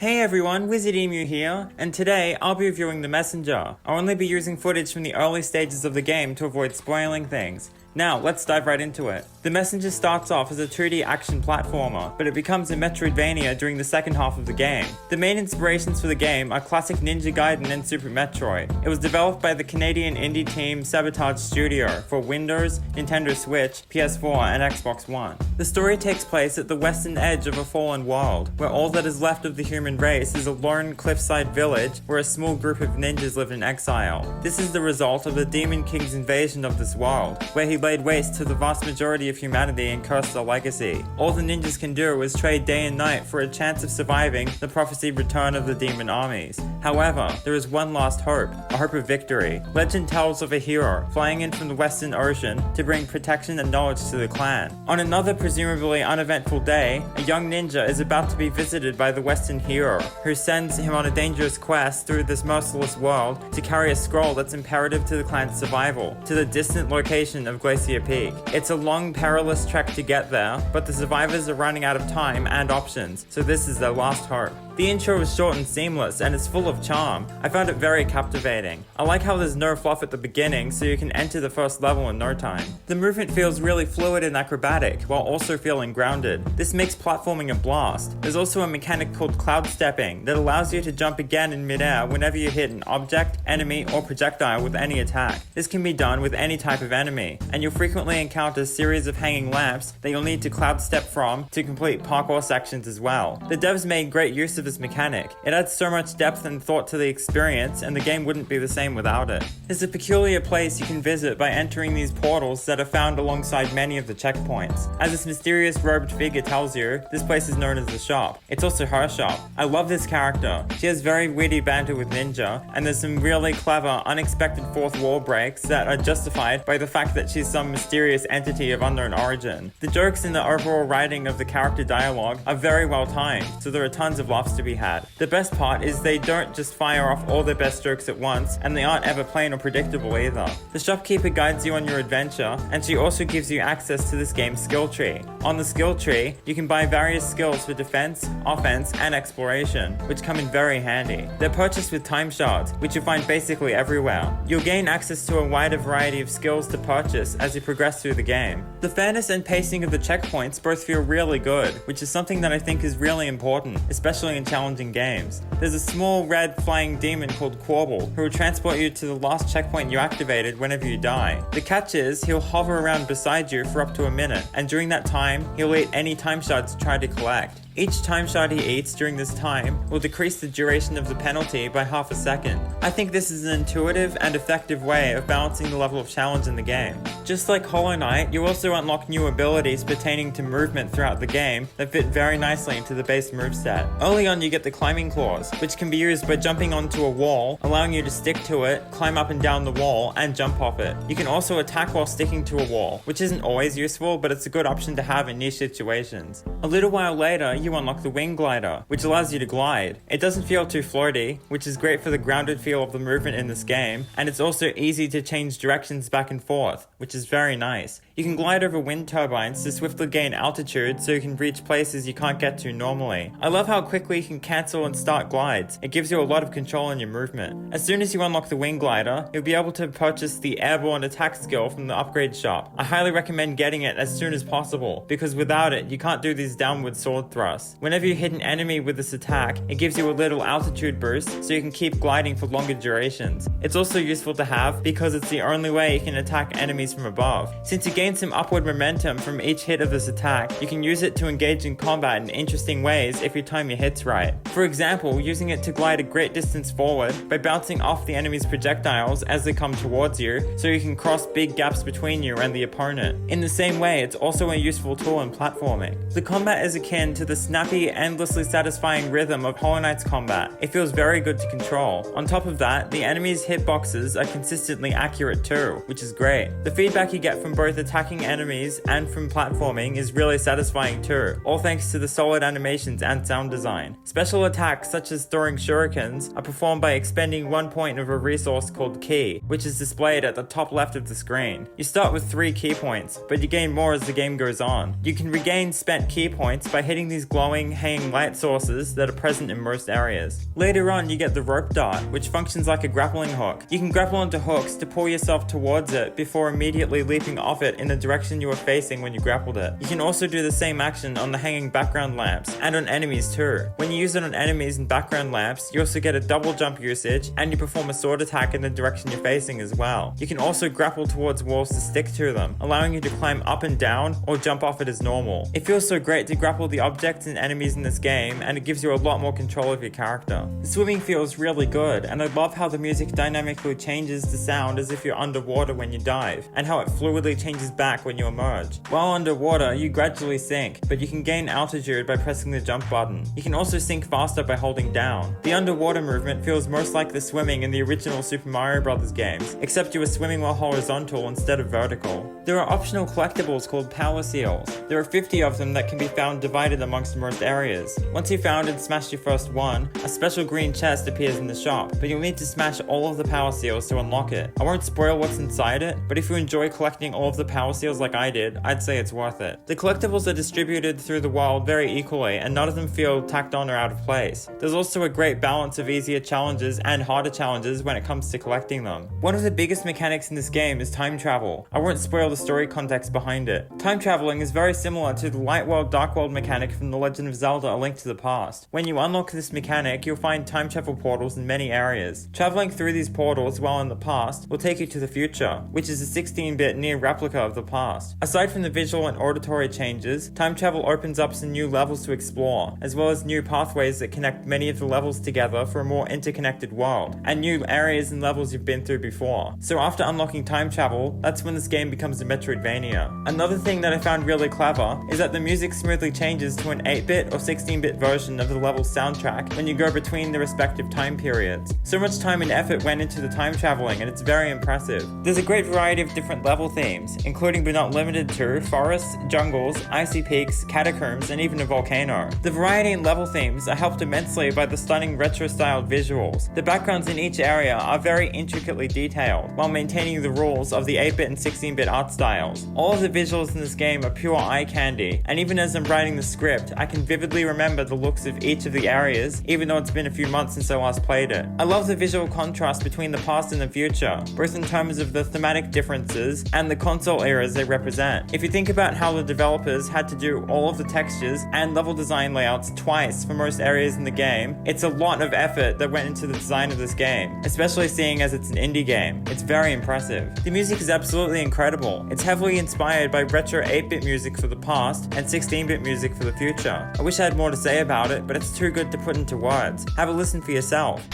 Hey everyone, WizardEmu here, and today I'll be reviewing The Messenger. I'll only be using footage from the early stages of the game to avoid spoiling things. Now, let's dive right into it. The Messenger starts off as a 2D action platformer, but it becomes a Metroidvania during the second half of the game. The main inspirations for the game are classic Ninja Gaiden and Super Metroid. It was developed by the Canadian indie team Sabotage Studio for Windows, Nintendo Switch, PS4, and Xbox One. The story takes place at the western edge of a fallen world, where all that is left of the human race is a lone cliffside village where a small group of ninjas live in exile. This is the result of the Demon King's invasion of this world, where he laid waste to the vast majority of humanity and cursed their legacy. All the ninjas can do is trade day and night for a chance of surviving the prophesied return of the demon armies. However, there is one last hope, a hope of victory. Legend tells of a hero flying in from the Western Ocean to bring protection and knowledge to the clan. On another presumably uneventful day, a young ninja is about to be visited by the Western hero, who sends him on a dangerous quest through this merciless world to carry a scroll that's imperative to the clan's survival, to the distant location of Glacier Peak. It's a long, perilous trek to get there, but the survivors are running out of time and options, so this is their last hope. The intro is short and seamless, and it's full of charm. I found it very captivating. I like how there's no fluff at the beginning, so you can enter the first level in no time. The movement feels really fluid and acrobatic, while also feeling grounded. This makes platforming a blast. There's also a mechanic called cloud stepping that allows you to jump again in midair whenever you hit an object, enemy, or projectile with any attack. This can be done with any type of enemy, and you'll frequently encounter a series of hanging lamps that you'll need to cloud step from to complete parkour sections as well. The devs made great use of this mechanic. It adds so much depth and thought to the experience, and the game wouldn't be the same without it. There's a peculiar place you can visit by entering these portals that are found alongside many of the checkpoints. As this mysterious robed figure tells you, this place is known as the shop. It's also her shop. I love this character. She has very witty banter with Ninja, and there's some really clever, unexpected fourth wall breaks that are justified by the fact that she's some mysterious entity of unknown origin. The jokes in the overall writing of the character dialogue are very well timed, so there are tons of laughs to be had. The best part is they don't just fire off all their best jokes at once, and they aren't ever plain or predictable either. The shopkeeper guides you on your adventure, and she also gives you access to this game's skill tree. On the skill tree, you can buy various skills for defense, offense, and exploration, which come in very handy. They're purchased with time shards, which you'll find basically everywhere. You'll gain access to a wider variety of skills to purchase as you progress through the game. The fairness and pacing of the checkpoints both feel really good, which is something that I think is really important, especially in challenging games. There's a small red flying demon called Quabble who will transport you to the last checkpoint you activated whenever you die. The catch is he'll hover around beside you for up to a minute, and during that time, he'll eat any time shards you try to collect. Each time shard he eats during this time will decrease the duration of the penalty by half a second. I think this is an intuitive and effective way of balancing the level of challenge in the game. Just like Hollow Knight, you also unlock new abilities pertaining to movement throughout the game that fit very nicely into the base moveset. Early on you get the climbing claws, which can be used by jumping onto a wall, allowing you to stick to it, climb up and down the wall, and jump off it. You can also attack while sticking to a wall, which isn't always useful, but it's a good option to have in niche situations. A little while later, you unlock the wing glider, which allows you to glide. It doesn't feel too floaty, which is great for the grounded feel of the movement in this game, and it's also easy to change directions back and forth, which is very nice. You can glide over wind turbines to swiftly gain altitude so you can reach places you can't get to normally. I love how quickly you can cancel and start glides. It gives you a lot of control in your movement. As soon as you unlock the wing glider, you'll be able to purchase the airborne attack skill from the upgrade shop. I highly recommend getting it as soon as possible, because without it, you can't do these downward sword thrusts. Whenever you hit an enemy with this attack, it gives you a little altitude boost so you can keep gliding for longer durations. It's also useful to have because it's the only way you can attack enemies from above. Since you gain some upward momentum from each hit of this attack, you can use it to engage in combat in interesting ways if you time your hits right. For example, using it to glide a great distance forward by bouncing off the enemy's projectiles as they come towards you, so you can cross big gaps between you and the opponent. In the same way, it's also a useful tool in platforming. The combat is akin to the snappy, endlessly satisfying rhythm of Hollow Knight's combat. It feels very good to control. On top of that, the enemy's hitboxes are consistently accurate too, which is great. The feedback you get from both attacking enemies and from platforming is really satisfying too, all thanks to the solid animations and sound design. Special attacks such as throwing shurikens are performed by expending 1 point of a resource called Ki, which is displayed at the top left of the screen. You start with 3 Ki points, but you gain more as the game goes on. You can regain spent Ki points by hitting these glowing, hanging light sources that are present in most areas. Later on, you get the rope dart, which functions like a grappling hook. You can grapple onto hooks to pull yourself towards it before immediately leaping off it in the direction you were facing when you grappled it. You can also do the same action on the hanging background lamps and on enemies too. When you use it on enemies and background lamps, you also get a double jump usage and you perform a sword attack in the direction you're facing as well. You can also grapple towards walls to stick to them, allowing you to climb up and down or jump off it as normal. It feels so great to grapple the objects and enemies in this game, and it gives you a lot more control of your character. The swimming feels really good, and I love how the music dynamically changes the sound as if you're underwater when you dive, and how it fluidly changes back when you emerge. While underwater, you gradually sink, but you can gain altitude by pressing the jump button. You can also sink faster by holding down. The underwater movement feels most like the swimming in the original Super Mario Bros. Games, except you are swimming while horizontal instead of vertical. There are optional collectibles called power seals. There are 50 of them that can be found divided amongst most areas. Once you've found and smashed your first one, a special green chest appears in the shop, but you'll need to smash all of the power seals to unlock it. I won't spoil what's inside it, but if you enjoy collecting all of the power seals like I did, I'd say it's worth it. The collectibles are distributed through the world very equally, and none of them feel tacked on or out of place. There's also a great balance of easier challenges and harder challenges when it comes to collecting them. One of the biggest mechanics in this game is time travel. I won't spoil the story context behind it. Time traveling is very similar to the light world dark world mechanic from The Legend of Zelda: A Link to the Past. When you unlock this mechanic, you'll find time travel portals in many areas. Traveling through these portals while in the past will take you to the future, which is a 16-bit near replica of the past. Aside from the visual and auditory changes, time travel opens up some new levels to explore, as well as new pathways that connect many of the levels together for a more interconnected world, and new areas and levels you've been through before. So after unlocking time travel, that's when this game becomes a Metroidvania. Another thing that I found really clever is that the music smoothly changes to an 8-bit or 16-bit version of the level's soundtrack when you go between the respective time periods. So much time and effort went into the time traveling, and it's very impressive. There's a great variety of different level themes, including but not limited to forests, jungles, icy peaks, catacombs, and even a volcano. The variety in level themes are helped immensely by the stunning retro-styled visuals. The backgrounds in each area are very intricately detailed, while maintaining the rules of the 8-bit and 16-bit art styles. All of the visuals in this game are pure eye candy, and even as I'm writing the script, I can vividly remember the looks of each of the areas, even though it's been a few months since I last played it. I love the visual contrast between the past and the future, both in terms of the thematic differences and the console eras they represent. If you think about how the developers had to do all of the textures and level design layouts twice for most areas in the game, it's a lot of effort that went into the design of this game, especially seeing as it's an indie game. It's very impressive. The music is absolutely incredible. It's heavily inspired by retro 8-bit music for the past and 16-bit music for the future. I wish I had more to say about it, but it's too good to put into words. Have a listen for yourself.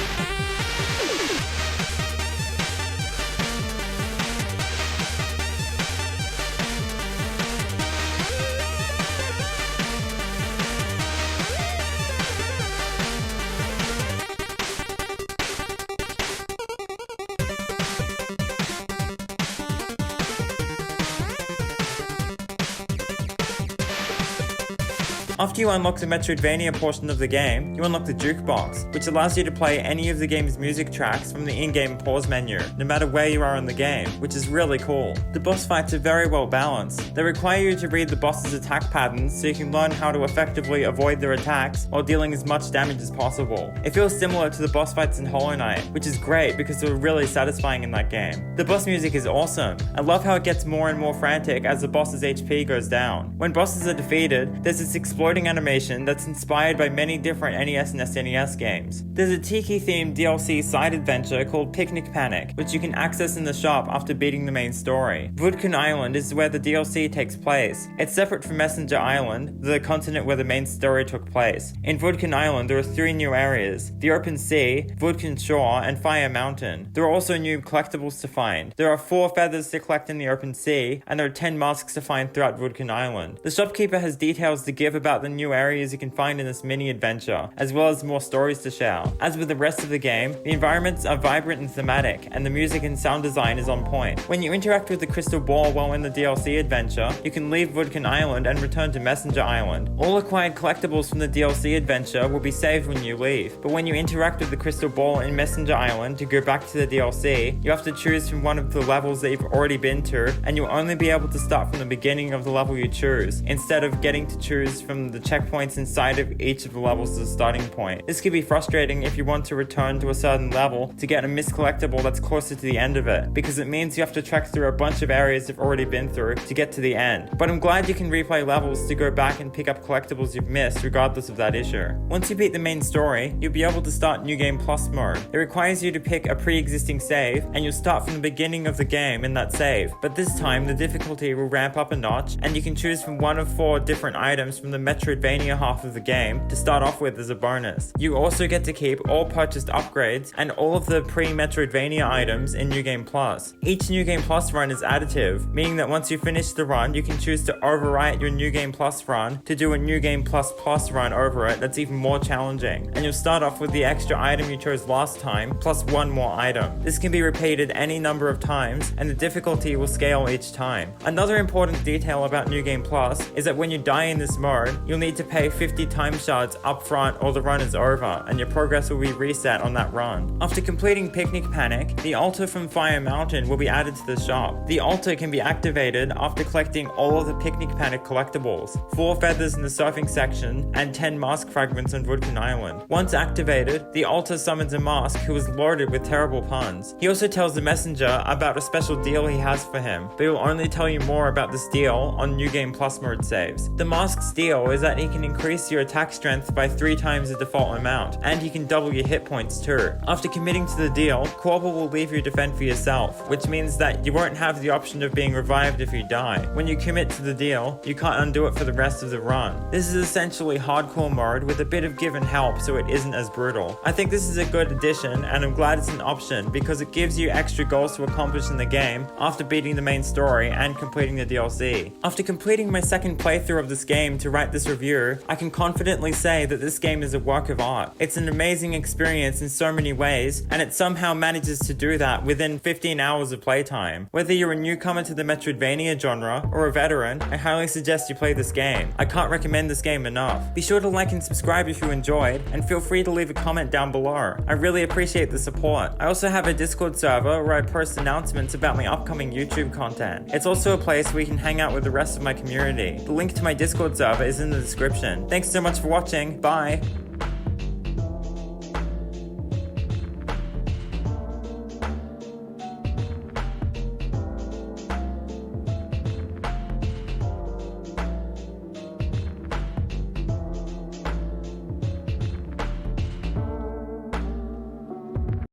After you unlock the Metroidvania portion of the game, you unlock the jukebox, which allows you to play any of the game's music tracks from the in-game pause menu, no matter where you are in the game, which is really cool. The boss fights are very well balanced. They require you to read the boss's attack patterns so you can learn how to effectively avoid their attacks while dealing as much damage as possible. It feels similar to the boss fights in Hollow Knight, which is great because they were really satisfying in that game. The boss music is awesome. I love how it gets more and more frantic as the boss's HP goes down. When bosses are defeated, there's this exploding animation that's inspired by many different NES and SNES games. There's a Tiki-themed DLC side adventure called Picnic Panic, which you can access in the shop after beating the main story. Vodkin Island is where the DLC takes place. It's separate from Messenger Island, the continent where the main story took place. In Vodkin Island, there are 3 new areas: the Open Sea, Vodkin Shore, and Fire Mountain. There are also new collectibles to find. There are 4 feathers to collect in the Open Sea, and there are 10 masks to find throughout Vodkin Island. The shopkeeper has details to give about the new areas you can find in this mini adventure, as well as more stories to share. As with the rest of the game, the environments are vibrant and thematic, and the music and sound design is on point. When you interact with the crystal ball while in the DLC adventure, you can leave Vodkin Island and return to Messenger Island. All acquired collectibles from the DLC adventure will be saved when you leave, but when you interact with the crystal ball in Messenger Island to go back to the DLC, you have to choose from one of the levels that you've already been to, and you'll only be able to start from the beginning of the level you choose, instead of getting to choose from from the checkpoints inside of each of the levels as a starting point. This can be frustrating if you want to return to a certain level to get a missed collectible that's closer to the end of it, because it means you have to trek through a bunch of areas you've already been through to get to the end. But I'm glad you can replay levels to go back and pick up collectibles you've missed regardless of that issue. Once you beat the main story, you'll be able to start New Game Plus mode. It requires you to pick a pre-existing save, and you'll start from the beginning of the game in that save. But this time, the difficulty will ramp up a notch, and you can choose from one of 4 different items from the Metroidvania half of the game to start off with as a bonus. You also get to keep all purchased upgrades and all of the pre-Metroidvania items in New Game Plus. Each New Game Plus run is additive, meaning that once you finish the run, you can choose to overwrite your New Game Plus run to do a New Game Plus Plus run over it that's even more challenging. And you'll start off with the extra item you chose last time, plus 1 more item. This can be repeated any number of times, and the difficulty will scale each time. Another important detail about New Game Plus is that when you die in this mode, you'll need to pay 50 time shards up front or the run is over, and your progress will be reset on that run. After completing Picnic Panic, the altar from Fire Mountain will be added to the shop. The altar can be activated after collecting all of the Picnic Panic collectibles, 4 feathers in the surfing section, and 10 mask fragments on Vodkin Island. Once activated, the altar summons a mask who is loaded with terrible puns. He also tells the messenger about a special deal he has for him, but he will only tell you more about this deal on New Game Plus mode saves. The mask's deal is that he can increase your attack strength by 3 times the default amount, and he can double your hit points too. After committing to the deal, Corporal will leave you defend for yourself, which means that you won't have the option of being revived if you die. When you commit to the deal, you can't undo it for the rest of the run. This is essentially hardcore mode with a bit of give and help so it isn't as brutal. I think this is a good addition, and I'm glad it's an option because it gives you extra goals to accomplish in the game after beating the main story and completing the DLC. After completing my second playthrough of this game to write this review, I can confidently say that this game is a work of art. It's an amazing experience in so many ways, and it somehow manages to do that within 15 hours of playtime. Whether you're a newcomer to the Metroidvania genre or a veteran, I highly suggest you play this game. I can't recommend this game enough. Be sure to like and subscribe if you enjoyed, and feel free to leave a comment down below. I really appreciate the support. I also have a Discord server where I post announcements about my upcoming YouTube content. It's also a place where you can hang out with the rest of my community. The link to my Discord server is in the description. Thanks so much for watching. Bye!